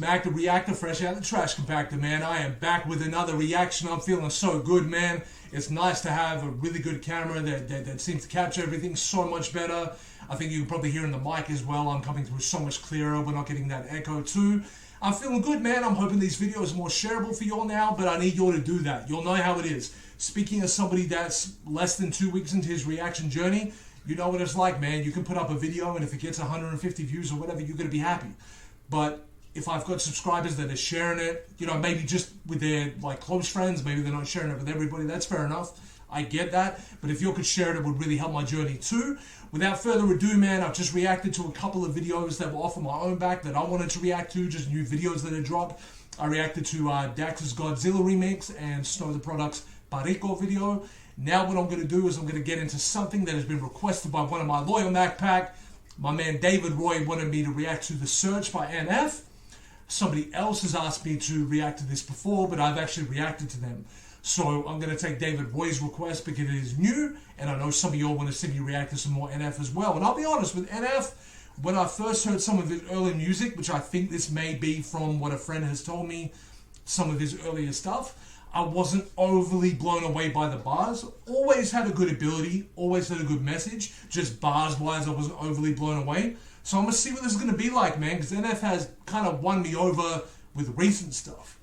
Mac the Reactor, fresh out of the trash compactor, man. I am back with another reaction. I'm feeling so good, man. It's nice to have a really good camera that seems to capture everything so much better. I think you can probably hear in the mic as well. I'm coming through so much clearer. We're not getting that echo too. I'm feeling good, man. I'm hoping these videos are more shareable for you all now, but I need you all to do that. You'll know how it is. Speaking as somebody that's less than 2 weeks into his reaction journey, you know what it's like, man. You can put up a video, and if it gets 150 views or whatever, you're going to be happy. But if I've got subscribers that are sharing it, you know, maybe just with their like close friends, maybe they're not sharing it with everybody, that's fair enough. I get that. But if you could share it, it would really help my journey too. Without further ado, man, I've just reacted to a couple of videos that were off of my own back that I wanted to react to, just new videos that had dropped. I reacted to Dax's Godzilla remix and Snow the Product's Parico video. Now what I'm going to do is I'm going to get into something that has been requested by one of my loyal Mac Pack. My man David Roy wanted me to react to The Search by NF. Somebody else has asked me to react to this before, but I've actually reacted to them. So I'm going to take David Roy's request because it is new, and I know some of y'all want to see me react to some more NF as well. And I'll be honest, with NF, when I first heard some of his early music, which I think this may be from what a friend has told me, some of his earlier stuff, I wasn't overly blown away by the bars. Always had a good ability, always had a good message. Just bars-wise, I wasn't overly blown away. So I'm going to see what this is going to be like, man, because NF has kind of won me over with recent stuff.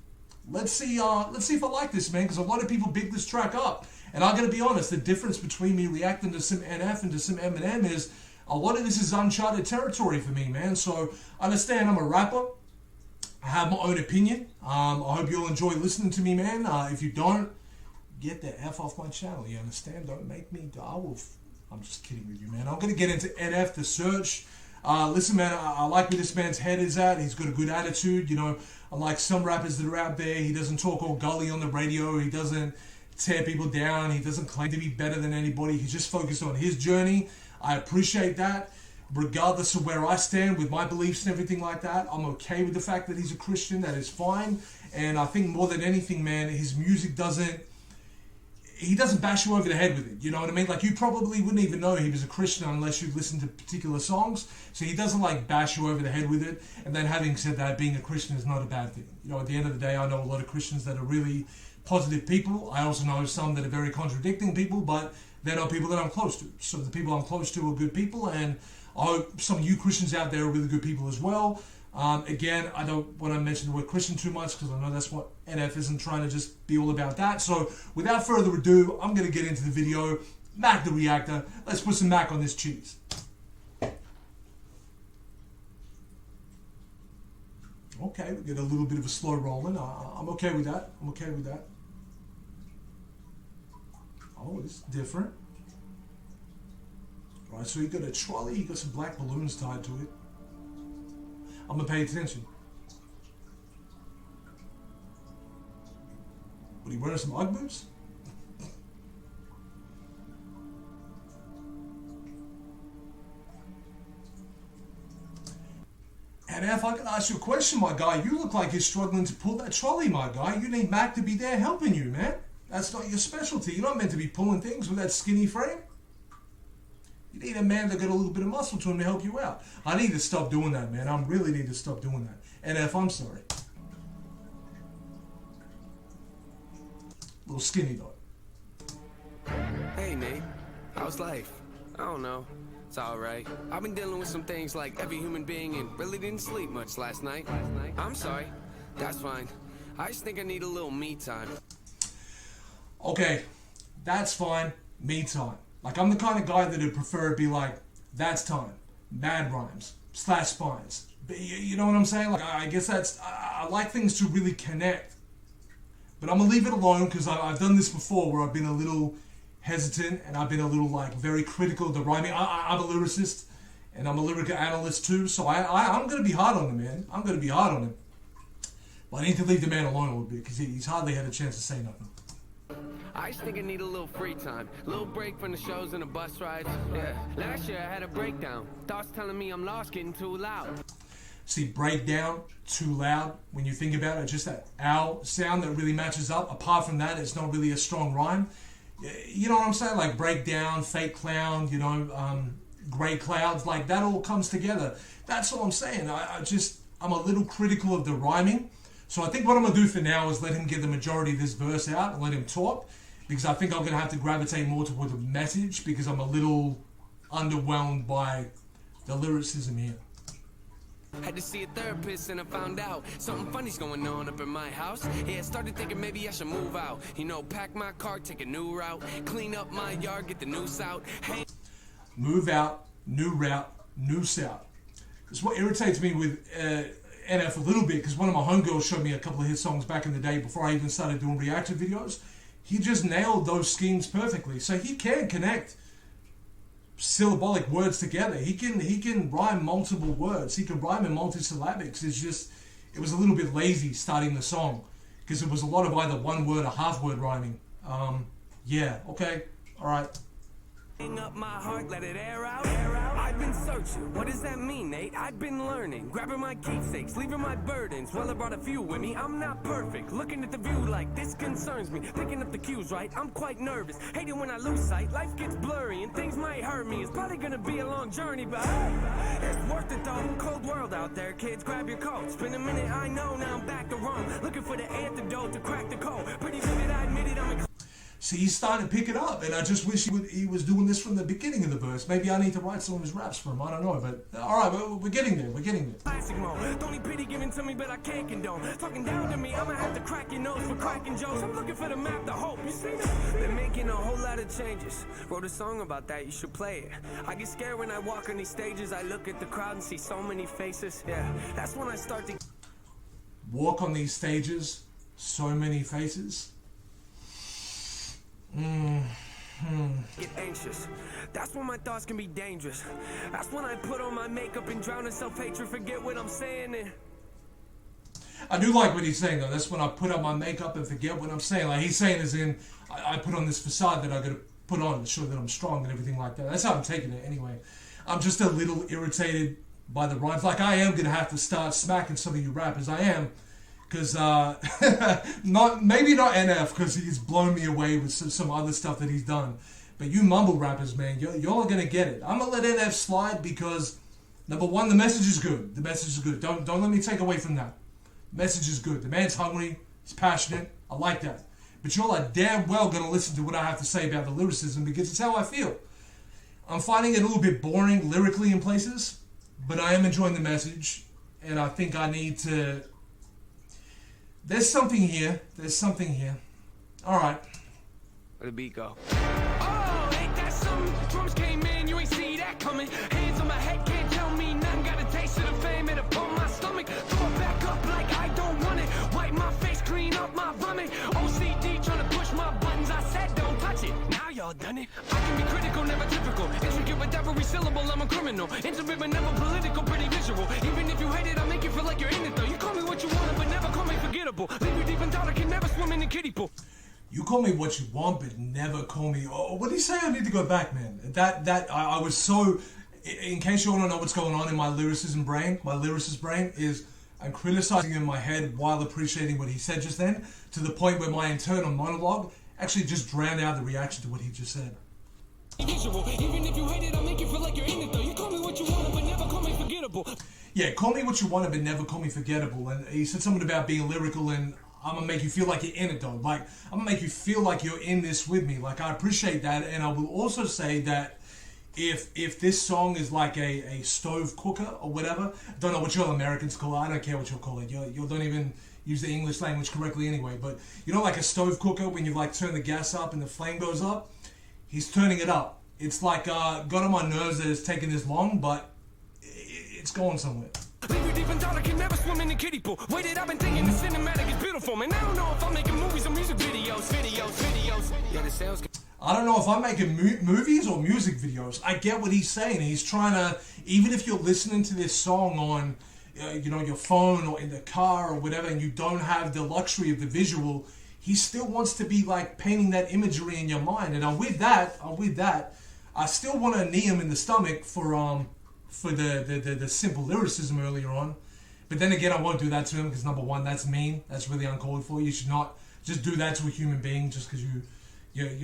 Let's see if I like this, man, because a lot of people big this track up. And I'm going to be honest, the difference between me reacting to some NF and to some Eminem is a lot of this is uncharted territory for me, man. So understand I'm a rapper. I have my own opinion. I hope you'll enjoy listening to me, man. If you don't, get the F off my channel. You understand? Don't make me. I'm just kidding with you, man. I'm going to get into NF, The Search. Listen, man, I like where this man's head is at. He's got a good attitude, you know. Unlike some rappers that are out there, he doesn't talk all gully on the radio. He doesn't tear people down. He doesn't claim to be better than anybody. He's just focused on his journey. I appreciate that. Regardless of where I stand with my beliefs and everything like that, I'm okay with the fact that he's a Christian. That is fine. And I think more than anything, man, his music he doesn't bash you over the head with it. You know what I mean? Like, you probably wouldn't even know he was a Christian unless you listened to particular songs. So he doesn't like bash you over the head with it. And then having said that, being a Christian is not a bad thing. You know, at the end of the day, I know a lot of Christians that are really positive people. I also know some that are very contradicting people, but they're not people that I'm close to. So the people I'm close to are good people, and I hope some of you Christians out there are really good people as well. Again, I don't want to mention the word Christian too much because I know that's what NF isn't trying to just be all about that. So without further ado, I'm going to get into the video. Mac the Reactor. Let's put some Mac on this cheese. Okay, we get a little bit of a slow rolling. I'm okay with that. I'm okay with that. Oh, it's different. All right, so you got a trolley. You got some black balloons tied to it. I'm going to pay attention. What, are you wearing some Ugg boots? And if I can ask you a question, my guy, you look like you're struggling to pull that trolley, my guy. You need Mac to be there helping you, man. That's not your specialty. You're not meant to be pulling things with that skinny frame. You need a man that got a little bit of muscle to him to help you out. I need to stop doing that, man. I really need to stop doing that. And if I'm sorry. A little skinny, though. Hey, Nate. How's life? I don't know. It's alright. I've been dealing with some things like every human being and really didn't sleep much last night. I'm sorry. That's fine. I just think I need a little me time. Okay. That's fine. Me time. Like, I'm the kind of guy that would prefer it be like, that's time, mad rhymes, slash spines. You know what I'm saying? Like, I guess I like things to really connect. But I'm going to leave it alone because I've done this before where I've been a little hesitant and I've been a little, like, very critical of the rhyming. I'm a lyricist and I'm a lyrical analyst too, so I'm going to be hard on him, man. I'm going to be hard on him. But I need to leave the man alone a little bit because he's hardly had a chance to say nothing. I just think I need a little free time. A little break from the shows and the bus rides. Yeah. Last year I had a breakdown. Thoughts telling me I'm lost, getting too loud. See, breakdown, too loud. When you think about it, just that ow sound that really matches up. Apart from that, it's not really a strong rhyme. You know what I'm saying? Like breakdown, fake clown, you know, gray clouds. Like that all comes together. That's all I'm saying. I'm a little critical of the rhyming. So I think what I'm going to do for now is let him get the majority of this verse out and let him talk, because I think I'm going to have to gravitate more toward the message, because I'm a little underwhelmed by the lyricism here. Had to see a therapist and I found out something funny's going on up in my house. Yeah, I started thinking maybe I should move out. You know, pack my car, take a new route, clean up my yard, get the noose out. Hey. Move out, new route, noose out. It's what irritates me with NF a little bit, because one of my homegirls showed me a couple of his songs back in the day before I even started doing Reactor videos. He just nailed those schemes perfectly. So he can connect syllabolic words together. He can rhyme multiple words. He can rhyme in multisyllabics. It's just, it was a little bit lazy starting the song, because it was a lot of either one word or half word rhyming. Yeah, okay, all right. Up my heart, let it air out, air out. I've been searching. What does that mean, Nate? I've been learning, grabbing my keepsakes, leaving my burdens. Well, I brought a few with me. I'm not perfect. Looking at the view like this concerns me. Picking up the cues, right? I'm quite nervous. Hating when I lose sight. Life gets blurry and things might hurt me. It's probably gonna be a long journey, but hey, it's worth it though. Cold world out there, kids. Grab your coats. Been a minute, I know. Now I'm back to Rome, looking for the antidote to crack the code. Pretty vivid, I admit it. I'm See, he's starting to pick it up, and I just wish he was doing this from the beginning of the verse. Maybe I need to write some of his raps for him. I don't know, but all right, we're getting there. We're getting there. Classic mode. Don't need pity given to me, but I can't condone. Talking down to me, I'ma have to crack your nose for cracking jokes. I'm looking for the map, the hope. You see that? They're making a whole lot of changes. Wrote a song about that. You should play it. I get scared when I walk on these stages. I look at the crowd and see so many faces. Yeah, that's when I start to walk on these stages. So many faces. Get anxious. That's when my thoughts can be dangerous. That's when I put on my makeup and drown in self-hatred. Forget what I'm saying. And I do like what he's saying though. That's when I put on my makeup and forget what I'm saying. Like he's saying as in, I put on this facade that I gotta put on to show that I'm strong and everything like that. That's how I'm taking it anyway. I'm just a little irritated by the rhymes. Like I am gonna have to start smacking some of you rappers. I am. Because, maybe not NF, because he's blown me away with some other stuff that he's done. But you mumble rappers, man, y'all are going to get it. I'm going to let NF slide because, number one, the message is good. The message is good. Don't let me take away from that. The message is good. The man's hungry. He's passionate. I like that. But y'all are damn well going to listen to what I have to say about the lyricism, because it's how I feel. I'm finding it a little bit boring lyrically in places, but I am enjoying the message. And I think I need to... There's something here. There's something here. All right. Where'd the beat go? Oh, ain't that something? Drums came in, you ain't see that coming. Hands on my head, can't tell me nothing. Got a taste of the fame, it'll pull my stomach. Throw it back up like I don't want it. Wipe my face, clean up my vomit. OCD trying to push my buttons. I said don't touch it. Now y'all done it. I can be critical, never typical. Intricate with every syllable, I'm a criminal. Intimate but never political, pretty visual. Even if you hate it, I'll make you feel like you're in it though. You call me what you want, but never call me forgettable. Leave you deep in thought, I can never swim in the kiddie pool. You call me what you want, but never call me... Oh, what did he say? I need to go back, man. I was so... In case you all don't know what's going on in my lyricism brain, my lyricist brain is... I'm criticizing in my head while appreciating what he said just then, to the point where my internal monologue actually just drowned out the reaction to what he just said. Even if you hate it, I'll make you feel like you're in it though. You call me what you want, but never call me forgettable. Yeah, call me what you want, but never call me forgettable. And he said something about being lyrical and I'm gonna make you feel like you're in it though. Like, I'm gonna make you feel like you're in this with me. Like, I appreciate that. And I will also say that if this song is like a stove cooker or whatever, don't know what y'all Americans call it. I don't care what y'all call it. You don't even use the English language correctly anyway. But you know, like a stove cooker, when you like turn the gas up and the flame goes up, he's turning it up. It's like, got on my nerves that it's taking this long, but it's going somewhere. Leave you deep in thought, I can never swim in the kiddie pool. Waited, I've been thinking the cinematic is beautiful, man. I don't know if I'm making movies or music videos. Yeah, the sales. I don't know if I'm making movies or music videos. I get what he's saying. He's trying to, even if you're listening to this song on, your phone or in the car or whatever, and you don't have the luxury of the visual, he still wants to be like painting that imagery in your mind. And I'm with that. I still want to knee him in the stomach for the simple lyricism earlier on. But then again, I won't do that to him because, number one, that's mean. That's really uncalled for. You should not just do that to a human being just because you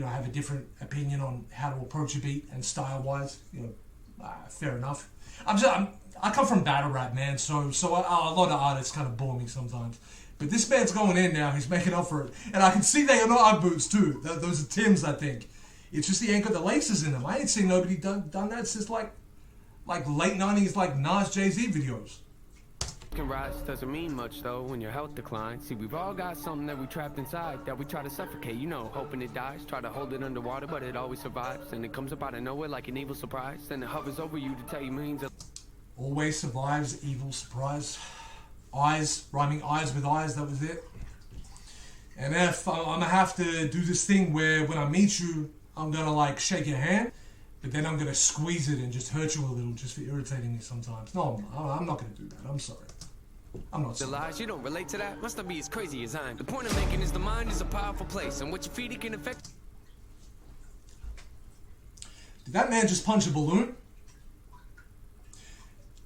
have a different opinion on how to approach a beat and style-wise. Fair enough. I come from battle rap, man, so a lot of artists kind of bore me sometimes. But this man's going in now. He's making up for it. And I can see they are not Ugg boots, too. Those are Tim's, I think. It's just he ain't got the laces in them. I ain't seen nobody done that since, like late 90s, like, Nas, Jay-Z videos. Can rise doesn't mean much, though, when your health declines. See, we've all got something that we trapped inside that we try to suffocate. You know, hoping it dies. Try to hold it underwater, but it always survives. And it comes up out of nowhere like an evil surprise. Then it hovers over you to tell you millions of... Always survives, evil surprise. Eyes, rhyming eyes with eyes, that was it. And if I'm gonna have to do this thing where when I meet you, I'm gonna like shake your hand, but then I'm gonna squeeze it and just hurt you a little just for irritating me sometimes. No, I'm not gonna do that. I'm sorry. I'm not sorry. The lies, you don't relate to that? Must not be as crazy as I am. The point I'm making is the mind is a powerful place, and what you feed it can affect... Did that man just punch a balloon?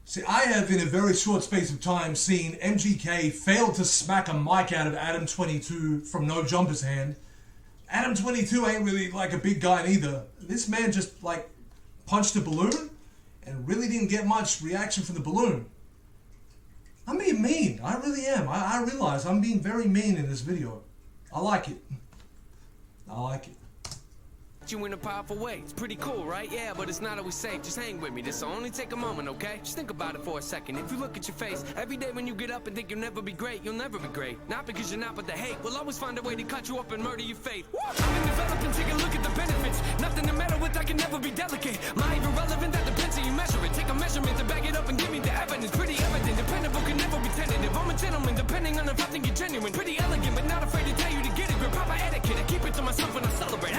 See, I have in a very short space of time seen MGK fail to smack a mic out of Adam 22 from No Jumper's hand. Adam 22 ain't really like a big guy either. This man just like punched a balloon and really didn't get much reaction from the balloon. I'm being mean. I really am. I realize I'm being very mean in this video. I like it. I like it. You in a powerful way. It's pretty cool, right? Yeah, but it's not always safe. Just hang with me. This'll only take a moment, okay? Just think about it for a second. If you look at your face every day when you get up and think you'll never be great, you'll never be great. Not because you're not, but the hate will always find a way to cut you up and murder your faith. I've been developing, take a look at the benefits. Nothing to meddle with, I can never be delicate. My irrelevant, that depends how you measure it. Take a measurement to back it up and give me the evidence. Pretty evident, dependable can never be tentative. I'm a gentleman, depending on if I think you're genuine. Pretty elegant, but not afraid to tell you to get it. Grip proper etiquette, I keep it to myself when I celebrate.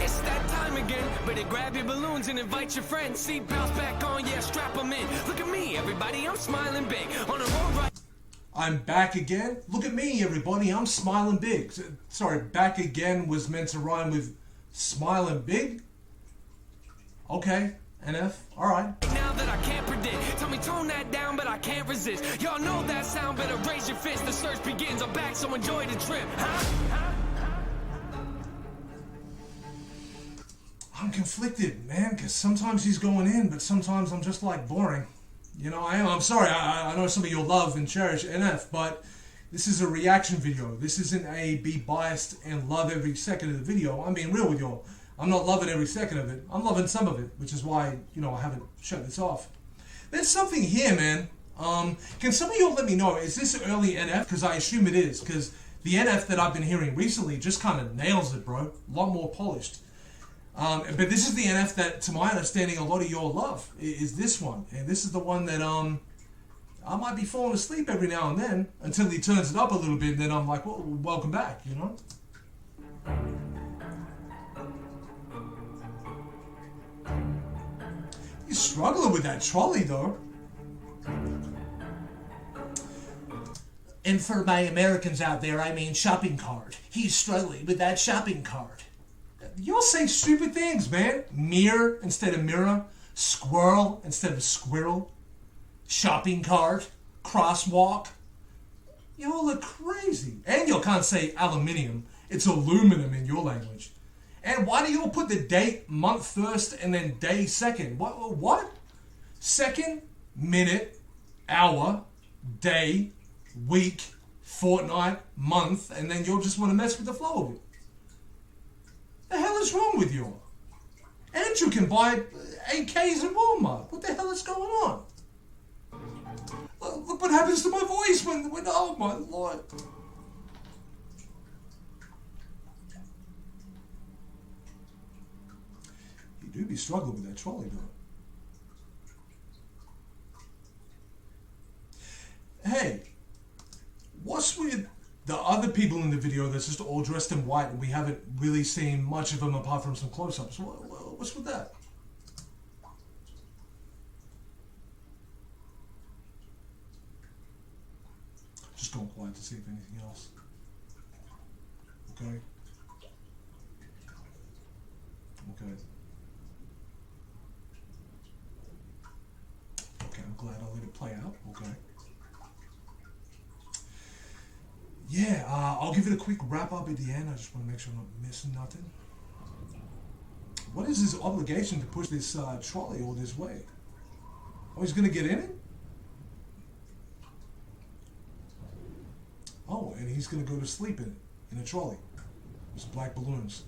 It's that time again. Better grab your balloons and invite your friends. Seat belts back on, yeah, strap them in. Look at me, everybody, I'm smiling big. On a road ride. I'm back again. Look at me, everybody, I'm smiling big. Sorry, back again was meant to rhyme with smiling big? Okay, NF, alright. Now that I can't predict, tell me tone that down, but I can't resist. Y'all know that sound, better raise your fist. The search begins, I'm back, so enjoy the trip. I'm conflicted, man, because sometimes he's going in, but sometimes I'm just like boring. You know, I'm sorry, I know some of you love and cherish NF, but this is a reaction video. This isn't a be biased and love every second of the video. I'm being real with y'all. I'm not loving every second of it. I'm loving some of it, which is why, you know, I haven't shut this off. There's something here, man. Can some of y'all let me know, is this early NF? Because I assume it is, because the NF that I've been hearing recently just kind of nails it, bro. A lot more polished. But this is the NF that, to my understanding, a lot of y'all love, is this one. And this is the one that I might be falling asleep every now and then until he turns it up a little bit, and then I'm like, well, welcome back, you know? He's struggling with that trolley, though. And for my Americans out there, I mean shopping cart. He's struggling with that shopping cart. Y'all say stupid things, man. Mirror instead of mirror. Squirrel instead of squirrel. Shopping cart. Crosswalk. Y'all are crazy. And y'all can't say aluminium. It's aluminum in your language. And why do y'all put the date month first and then day second? What? Second, minute, hour, day, week, fortnight, month, and then you'll just want to mess with the flow of it. The hell is wrong with you? And you can buy AKs in Walmart. What the hell is going on? Look what happens to my voice when oh my Lord. You do be struggling with that trolley though. Hey, what's with the other people in the video that's just all dressed in white and we haven't really seen much of them apart from some close-ups? What's with that? Just going quiet to see if anything else. Okay. Okay. Okay, I'm glad I let it play out. Okay. Yeah, I'll give it a quick wrap up at the end. I just want to make sure I'm not missing nothing. What is his obligation to push this trolley all this way? Oh, he's gonna get in it? Oh, and he's gonna go to sleep in a trolley. With some black balloons.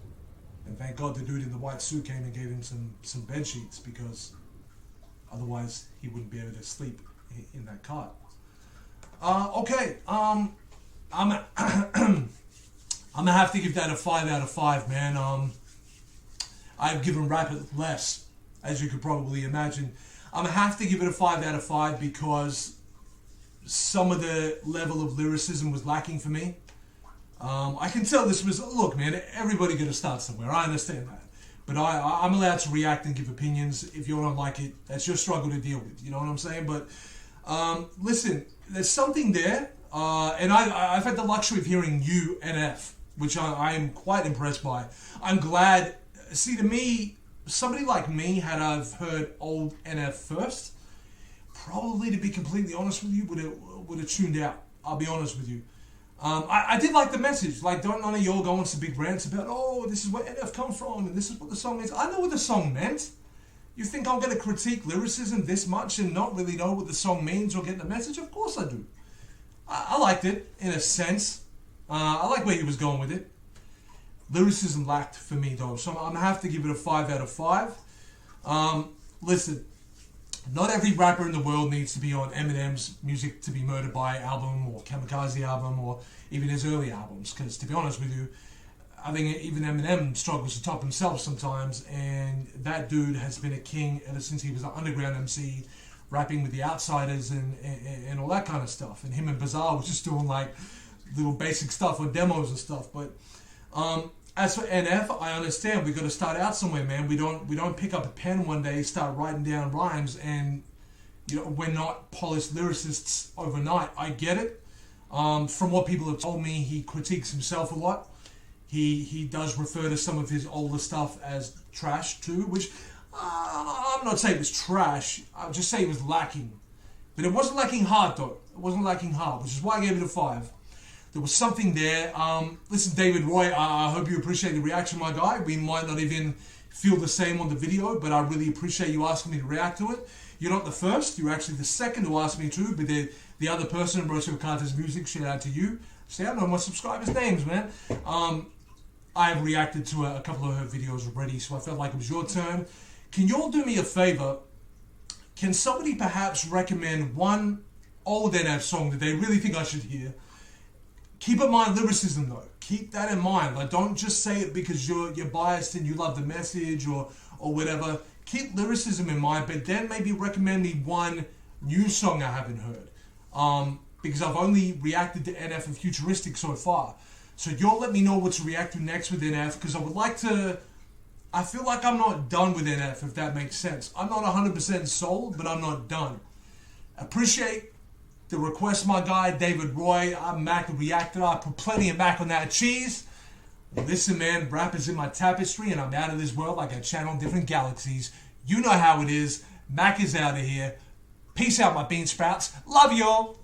And thank God the dude in the white suit came and gave him some bed sheets, because otherwise he wouldn't be able to sleep in that cart. Okay, I'm I'm gonna have to give that a 5 out of 5, man. I've given rap less, as you could probably imagine. I'm gonna have to give it a 5 out of 5 because some of the level of lyricism was lacking for me. I can tell this was, look, man, everybody got to start somewhere. I understand that. But I'm allowed to react and give opinions. If you don't like it, that's your struggle to deal with. You know what I'm saying? But listen, there's something there. And I've had the luxury of hearing you and F, which I am quite impressed by. I'm glad. See, to me, somebody like me, had I've heard old NF first, probably, to be completely honest with you, would have tuned out. I'll be honest with you. I did like the message. Like, don't none of y'all go on some big rants about, oh, this is where NF come from and this is what the song is. I know what the song meant. You think I'm going to critique lyricism this much and not really know what the song means or get the message? Of course I do. I liked it, in a sense. I like where he was going with it. Lyricism lacked for me, though, so I'm going to have to give it a 5 out of 5. Listen, not every rapper in the world needs to be on Eminem's Music to Be Murdered By album or Kamikaze album or even his early albums, because to be honest with you, I think even Eminem struggles to top himself sometimes, and that dude has been a king ever since he was an underground MC, rapping with the Outsiders and all that kind of stuff. And him and Bizarre was just doing like little basic stuff on demos and stuff. But as for NF, I understand we got to start out somewhere, man. We don't pick up a pen one day, start writing down rhymes, and we're not polished lyricists overnight. I get it. From what people have told me, he critiques himself a lot. He does refer to some of his older stuff as trash too, which I'm not saying it was trash. I would just say it was lacking. But it wasn't lacking hard, though. It wasn't lacking hard, which is why I gave it a 5. There was something there. Listen, David Roy, I hope you appreciate the reaction, my guy. We might not even feel the same on the video, but I really appreciate you asking me to react to it. You're not the first. You're actually the second to ask me to, but the other person, Rocio Carter's Music, shout out to you. See, I don't know my subscribers' names, man. I have reacted to a couple of her videos already, so I felt like it was your turn. Can you all do me a favor? Can somebody perhaps recommend one old NF song that they really think I should hear? Keep in mind lyricism, though. Keep that in mind. Like, don't just say it because you're biased and you love the message or whatever. Keep lyricism in mind, but then maybe recommend me one new song I haven't heard. Because I've only reacted to NF and Futuristic so far. So y'all let me know what to react to next with NF, because I would like to... I feel like I'm not done with NF, if that makes sense. I'm not 100% sold, but I'm not done. Appreciate the request, my guy, David Roy. I'm Mac the Reactor. I put plenty of Mac on that cheese. Listen, man, rap is in my tapestry, and I'm out of this world like I channel different galaxies. You know how it is. Mac is out of here. Peace out, my bean sprouts. Love y'all.